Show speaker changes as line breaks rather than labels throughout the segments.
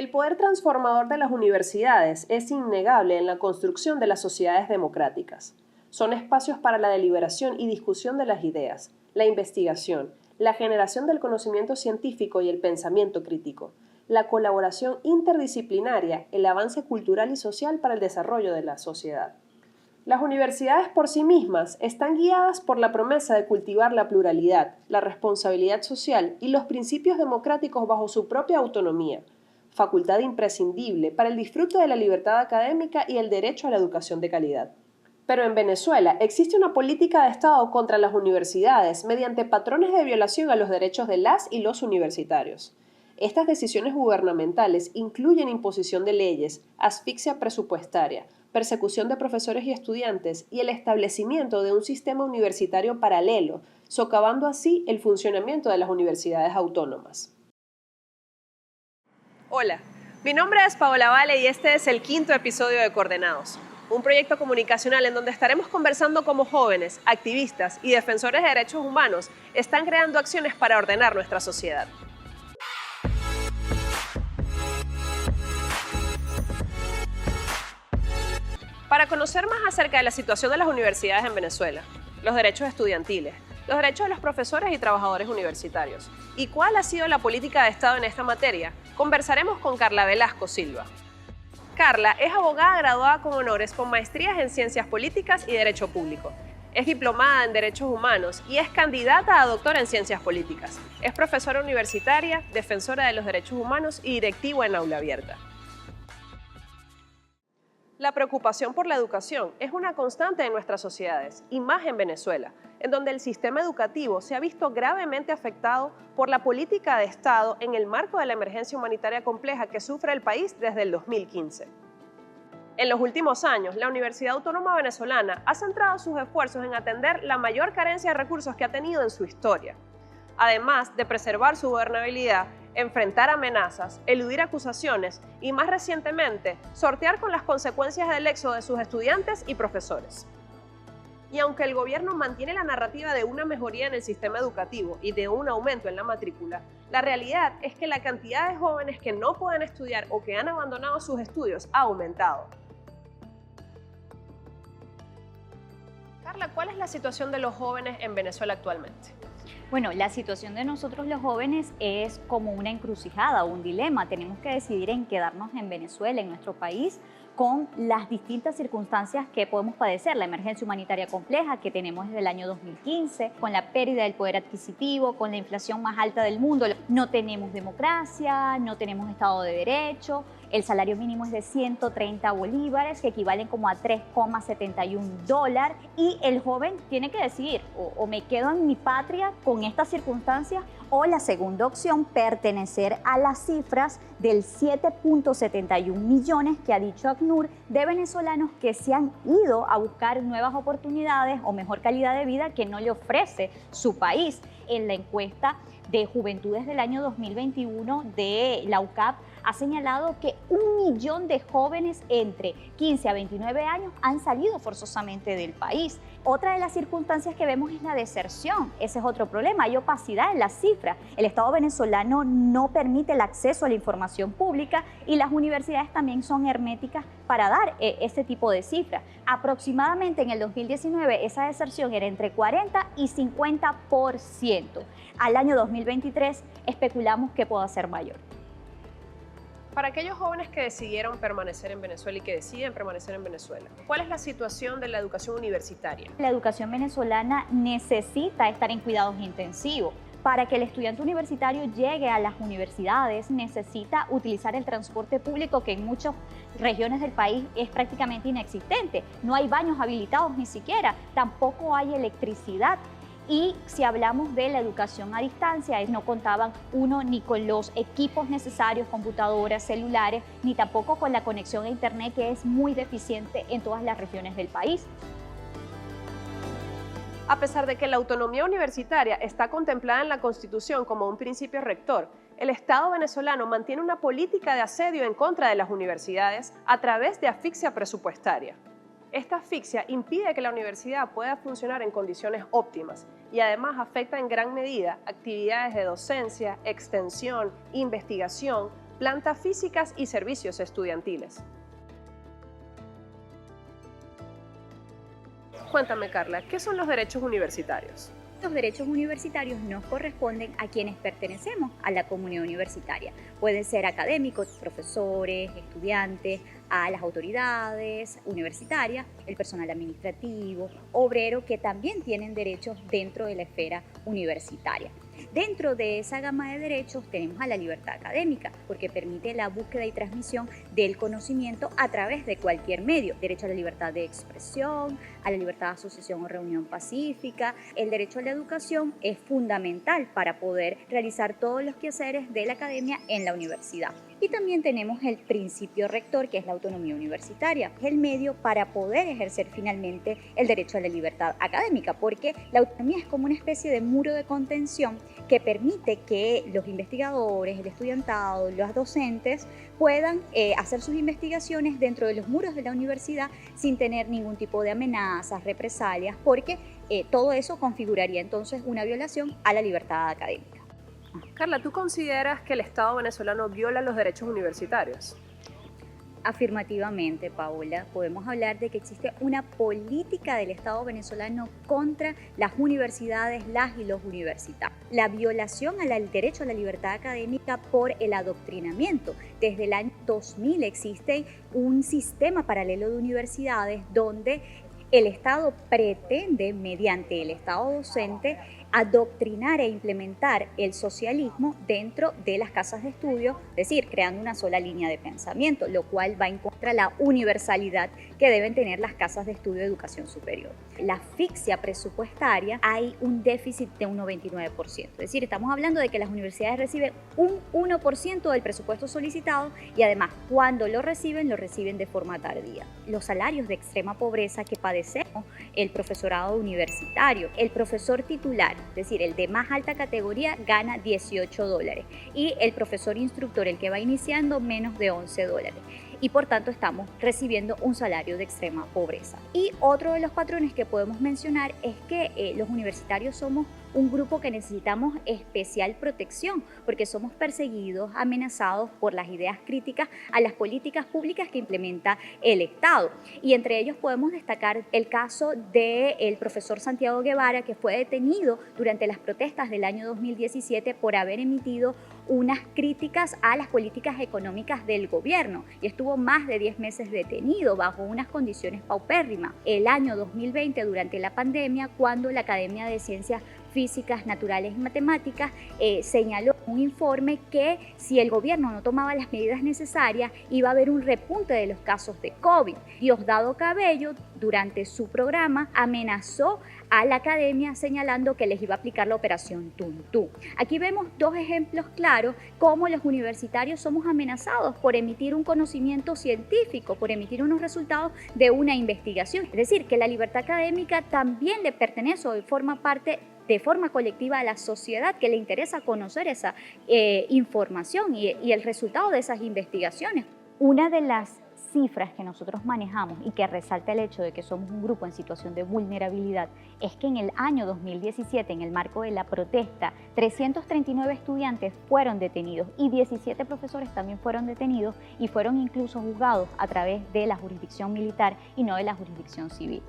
El poder transformador de las universidades es innegable en la construcción de las sociedades democráticas. Son espacios para la deliberación y discusión de las ideas, la investigación, la generación del conocimiento científico y el pensamiento crítico, la colaboración interdisciplinaria, el avance cultural y social para el desarrollo de la sociedad. Las universidades por sí mismas están guiadas por la promesa de cultivar la pluralidad, la responsabilidad social y los principios democráticos bajo su propia autonomía, facultad imprescindible para el disfrute de la libertad académica y el derecho a la educación de calidad. Pero en Venezuela existe una política de Estado contra las universidades mediante patrones de violación a los derechos de las y los universitarios. Estas decisiones gubernamentales incluyen imposición de leyes, asfixia presupuestaria, persecución de profesores y estudiantes y el establecimiento de un sistema universitario paralelo, socavando así el funcionamiento de las universidades autónomas. Hola, mi nombre es Paola Vale y este es el 5º episodio de Coordenados, un proyecto comunicacional en donde estaremos conversando cómo jóvenes, activistas y defensores de derechos humanos están creando acciones para ordenar nuestra sociedad. Para conocer más acerca de la situación de las universidades en Venezuela, los derechos estudiantiles, los derechos de los profesores y trabajadores universitarios, y cuál ha sido la política de Estado en esta materia, conversaremos con Carla Velasco Silva. Carla es abogada graduada con honores con maestrías en Ciencias Políticas y Derecho Público. Es diplomada en Derechos Humanos y es candidata a doctora en Ciencias Políticas. Es profesora universitaria, defensora de los derechos humanos y directiva en Aula Abierta. La preocupación por la educación es una constante en nuestras sociedades, y más en Venezuela, en donde el sistema educativo se ha visto gravemente afectado por la política de Estado en el marco de la emergencia humanitaria compleja que sufre el país desde el 2015. En los últimos años, la Universidad Autónoma Venezolana ha centrado sus esfuerzos en atender la mayor carencia de recursos que ha tenido en su historia, además de preservar su gobernabilidad, enfrentar amenazas, eludir acusaciones y, más recientemente, sortear con las consecuencias del éxodo de sus estudiantes y profesores. Y aunque el gobierno mantiene la narrativa de una mejoría en el sistema educativo y de un aumento en la matrícula, la realidad es que la cantidad de jóvenes que no pueden estudiar o que han abandonado sus estudios ha aumentado. Carla, ¿cuál es la situación de los jóvenes en Venezuela actualmente?
Bueno, la situación de nosotros los jóvenes es como una encrucijada, un dilema. Tenemos que decidir en quedarnos en Venezuela, en nuestro país, con las distintas circunstancias que podemos padecer, la emergencia humanitaria compleja que tenemos desde el año 2015, con la pérdida del poder adquisitivo, con la inflación más alta del mundo. No tenemos democracia, no tenemos Estado de Derecho, el salario mínimo es de 130 bolívares, que equivalen como a $3,71, y el joven tiene que decidir, o me quedo en mi patria con estas circunstancias, o la segunda opción, pertenecer a las cifras del 7.71 millones que ha dicho ACNUR de venezolanos que se han ido a buscar nuevas oportunidades o mejor calidad de vida que no le ofrece su país. En la encuesta de Juventudes del año 2021 de la UCAP ha señalado que 1 millón de jóvenes entre 15 a 29 años han salido forzosamente del país. Otra de las circunstancias que vemos es la deserción. Ese es otro problema, hay opacidad en las cifras. El Estado venezolano no permite el acceso a la información pública y las universidades también son herméticas para dar ese tipo de cifras. Aproximadamente en el 2019 esa deserción era entre 40 y 50%. Al año 2023 especulamos que pueda ser mayor.
Para aquellos jóvenes que decidieron permanecer en Venezuela y que deciden permanecer en Venezuela, ¿cuál es la situación de la educación universitaria?
La educación venezolana necesita estar en cuidados intensivos. Para que el estudiante universitario llegue a las universidades necesita utilizar el transporte público, que en muchas regiones del país es prácticamente inexistente. No hay baños habilitados ni siquiera, tampoco hay electricidad. Y si hablamos de la educación a distancia, no contaban ni con los equipos necesarios, computadoras, celulares, ni tampoco con la conexión a internet, que es muy deficiente en todas las regiones del país.
A pesar de que la autonomía universitaria está contemplada en la Constitución como un principio rector, el Estado venezolano mantiene una política de asedio en contra de las universidades a través de asfixia presupuestaria. Esta asfixia impide que la universidad pueda funcionar en condiciones óptimas y además afecta en gran medida actividades de docencia, extensión, investigación, plantas físicas y servicios estudiantiles. Cuéntame, Carla, ¿qué son los derechos universitarios?
Los derechos universitarios nos corresponden a quienes pertenecemos a la comunidad universitaria. Pueden ser académicos, profesores, estudiantes, a las autoridades universitarias, el personal administrativo, obrero, que también tienen derechos dentro de la esfera universitaria. Dentro de esa gama de derechos tenemos a la libertad académica, porque permite la búsqueda y transmisión del conocimiento a través de cualquier medio. Derecho a la libertad de expresión, a la libertad de asociación o reunión pacífica. El derecho a la educación es fundamental para poder realizar todos los quehaceres de la academia en la universidad. Y también tenemos el principio rector, que es la autonomía universitaria. Es el medio para poder ejercer finalmente el derecho a la libertad académica, porque la autonomía es como una especie de muro de contención que permite que los investigadores, el estudiantado, los docentes puedan hacer sus investigaciones dentro de los muros de la universidad sin tener ningún tipo de amenazas, represalias, porque todo eso configuraría entonces una violación a la libertad académica.
Carla, ¿tú consideras que el Estado venezolano viola los derechos universitarios?
Afirmativamente, Paola, podemos hablar de que existe una política del Estado venezolano contra las universidades, las y los universitarios. La violación al derecho a la libertad académica por el adoctrinamiento. Desde el año 2000 existe un sistema paralelo de universidades donde el Estado pretende, mediante el Estado docente, adoctrinar e implementar el socialismo dentro de las casas de estudio, es decir, creando una sola línea de pensamiento, lo cual va en contra de la universalidad que deben tener las casas de estudio de educación superior. La asfixia presupuestaria, hay un déficit de un 99%, es decir, estamos hablando de que las universidades reciben un 1% del presupuesto solicitado y además cuando lo reciben de forma tardía. Los salarios de extrema pobreza que padecemos, el profesorado universitario, el profesor titular, es decir, el de más alta categoría gana $18 y el profesor instructor, el que va iniciando, menos de $11. Y por tanto estamos recibiendo un salario de extrema pobreza. Y otro de los patrones que podemos mencionar es que los universitarios somos un grupo que necesitamos especial protección porque somos perseguidos, amenazados por las ideas críticas a las políticas públicas que implementa el Estado. Y entre ellos podemos destacar el caso del profesor Santiago Guevara, que fue detenido durante las protestas del año 2017 por haber emitido unas críticas a las políticas económicas del gobierno y estuvo más de 10 meses detenido bajo unas condiciones paupérrimas. El año 2020, durante la pandemia, cuando la Academia de Ciencias Físicas, Naturales y Matemáticas señaló un informe que si el gobierno no tomaba las medidas necesarias iba a haber un repunte de los casos de COVID. Diosdado Cabello, durante su programa, amenazó a la academia señalando que les iba a aplicar la operación Tuntú. Aquí vemos dos ejemplos claros cómo los universitarios somos amenazados por emitir un conocimiento científico, por emitir unos resultados de una investigación. Es decir, que la libertad académica también le pertenece o forma parte de forma colectiva a la sociedad que le interesa conocer esa información y el resultado de esas investigaciones. Una de las cifras que nosotros manejamos y que resalta el hecho de que somos un grupo en situación de vulnerabilidad es que en el año 2017, en el marco de la protesta, 339 estudiantes fueron detenidos y 17 profesores también fueron detenidos y fueron incluso juzgados a través de la jurisdicción militar y no de la jurisdicción civil.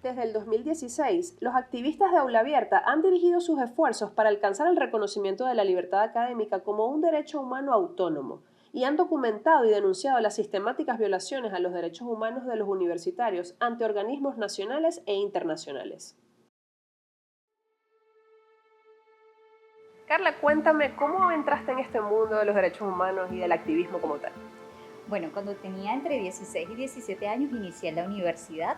Desde el 2016, los activistas de Aula Abierta han dirigido sus esfuerzos para alcanzar el reconocimiento de la libertad académica como un derecho humano autónomo y han documentado y denunciado las sistemáticas violaciones a los derechos humanos de los universitarios ante organismos nacionales e internacionales. Carla, cuéntame, ¿cómo entraste en este mundo de los derechos humanos y del activismo como tal?
Bueno, cuando tenía entre 16 y 17 años inicié la universidad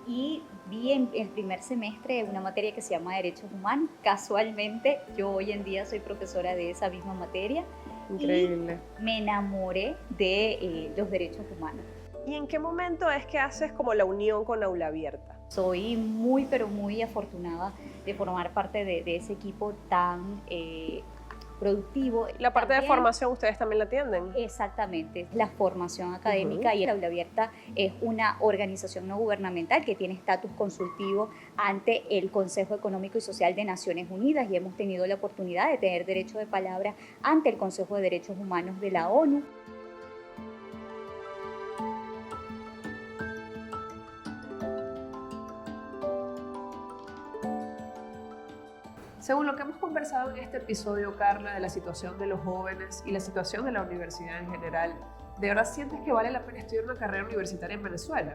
y vi en el primer semestre una materia que se llama Derechos Humanos. Casualmente, yo hoy en día soy profesora de esa misma materia.
Increíble.
Y me enamoré de los derechos humanos.
¿Y en qué momento es que haces como la unión con Aula Abierta?
Soy muy, pero muy afortunada de formar parte de ese equipo tan productivo.
La parte de
También,
formación ustedes también la atienden.
exactamente, la formación académica y el Aula Abierta es una organización no gubernamental que tiene estatus consultivo ante el Consejo Económico y Social de Naciones Unidas y hemos tenido la oportunidad de tener derecho de palabra ante el Consejo de Derechos Humanos de la ONU.
Según lo que hemos conversado en este episodio, Carla, de la situación de los jóvenes y la situación de la universidad en general, ¿de verdad sientes que vale la pena estudiar una carrera universitaria en Venezuela?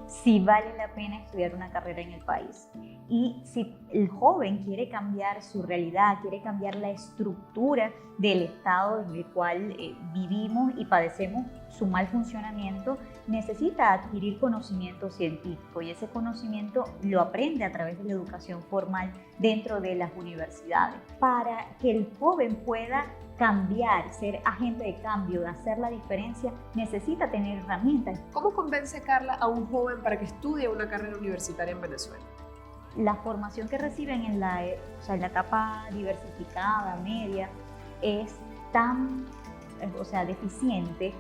Si vale la pena estudiar una carrera en el país. Y si el joven quiere cambiar su realidad, quiere cambiar la estructura del estado en el cual vivimos y padecemos su mal funcionamiento, necesita adquirir conocimiento científico y ese conocimiento lo aprende a través de la educación formal dentro de las universidades. Para que el joven pueda cambiar, ser agente de cambio, de hacer la diferencia, necesita tener herramientas.
¿Cómo convence Carla a un joven para que estudie una carrera universitaria en Venezuela?
La formación que reciben en la etapa diversificada, media, es tan deficiente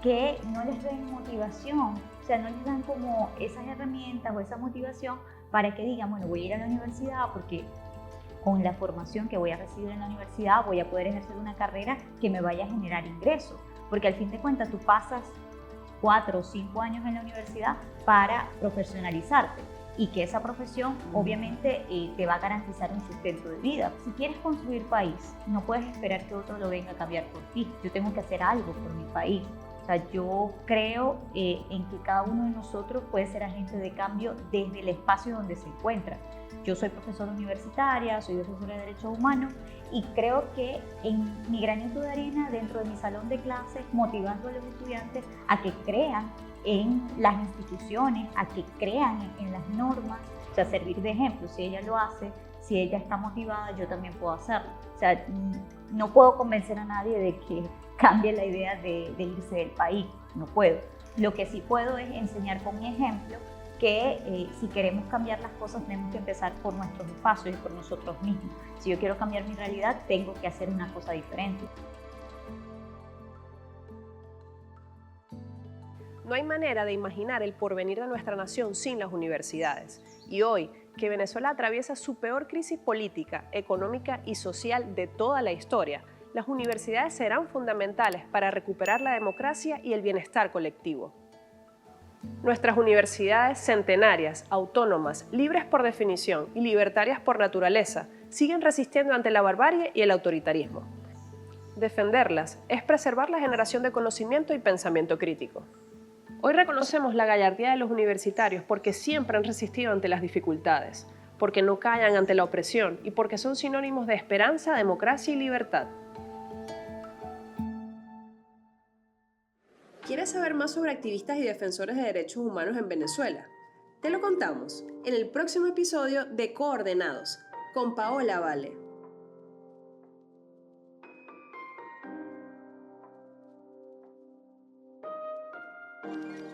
que no les den motivación, no les dan como esas herramientas o esa motivación para que digan, bueno, voy a ir a la universidad porque con la formación que voy a recibir en la universidad voy a poder ejercer una carrera que me vaya a generar ingresos, porque al fin de cuentas tú pasas 4 o 5 años en la universidad para profesionalizarte y que esa profesión obviamente te va a garantizar un sustento de vida. Si quieres construir país, no puedes esperar que otro lo venga a cambiar por ti. Yo tengo que hacer algo por mi país. Yo creo en que cada uno de nosotros puede ser agente de cambio desde el espacio donde se encuentra. Yo soy profesora universitaria, soy profesora de Derechos Humanos y creo que en mi granito de arena dentro de mi salón de clases, motivando a los estudiantes a que crean en las instituciones, a que crean en las normas, servir de ejemplo. Si ella lo hace, si ella está motivada, yo también puedo hacerlo. No puedo convencer a nadie de que cambie la idea de irse del país, no puedo. Lo que sí puedo es enseñar con mi ejemplo que si queremos cambiar las cosas tenemos que empezar por nuestros espacios y por nosotros mismos. Si yo quiero cambiar mi realidad, tengo que hacer una cosa diferente.
No hay manera de imaginar el porvenir de nuestra nación sin las universidades. Y hoy, que Venezuela atraviesa su peor crisis política, económica y social de toda la historia, las universidades serán fundamentales para recuperar la democracia y el bienestar colectivo. Nuestras universidades centenarias, autónomas, libres por definición y libertarias por naturaleza, siguen resistiendo ante la barbarie y el autoritarismo. Defenderlas es preservar la generación de conocimiento y pensamiento crítico. Hoy reconocemos la gallardía de los universitarios porque siempre han resistido ante las dificultades, porque no callan ante la opresión y porque son sinónimos de esperanza, democracia y libertad. ¿Quieres saber más sobre activistas y defensores de derechos humanos en Venezuela? Te lo contamos en el próximo episodio de Coordenados, con Paola Vale.